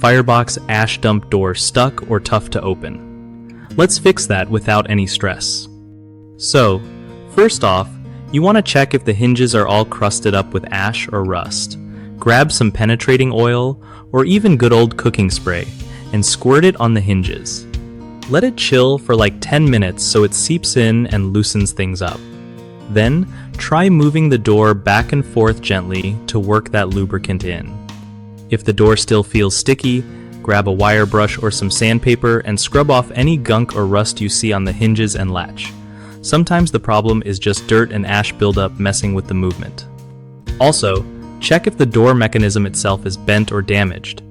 Firebox ash dump door stuck or tough to open. Let's fix that without any stress. So, first off, you want to check if the hinges are all crusted up with ash or rust. Grab some penetrating oil or even good old cooking spray and squirt it on the hinges. Let it chill for like 10 minutes so it seeps in and loosens things up. Then, try moving the door back and forth gently to work that lubricant in. If the door still feels sticky, grab a wire brush or some sandpaper and scrub off any gunk or rust you see on the hinges and latch. Sometimes the problem is just dirt and ash buildup messing with the movement. Also, check if the door mechanism itself is bent or damaged.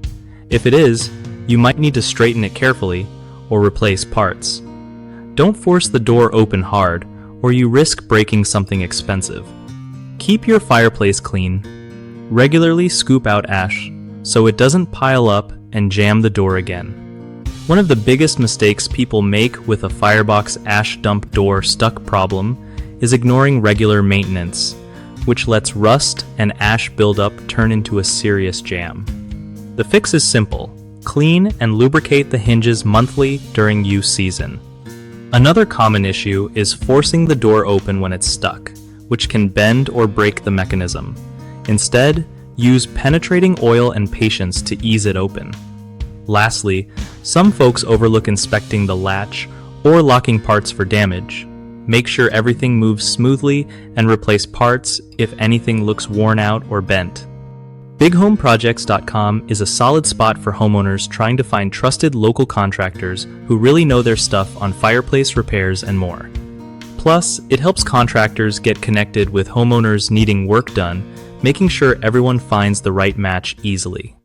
If it is, you might need to straighten it carefully or replace parts. Don't force the door open hard, or you risk breaking something expensive. Keep your fireplace clean. Regularly scoop out ash so it doesn't pile up and jam the door again. One of the biggest mistakes people make with a Firebox ash dump door stuck problem is ignoring regular maintenance, which lets rust and ash buildup turn into a serious jam. The fix is simple: clean and lubricate the hinges monthly during use season. Another common issue is forcing the door open when it's stuck, which can bend or break the mechanism. Instead, use penetrating oil and patience to ease it open. Lastly, some folks overlook inspecting the latch or locking parts for damage. Make sure everything moves smoothly and replace parts if anything looks worn out or bent. BigHomeProjects.com is a solid spot for homeowners trying to find trusted local contractors who really know their stuff on fireplace repairs and more. Plus, it helps contractors get connected with homeowners needing work done, making sure everyone finds the right match easily.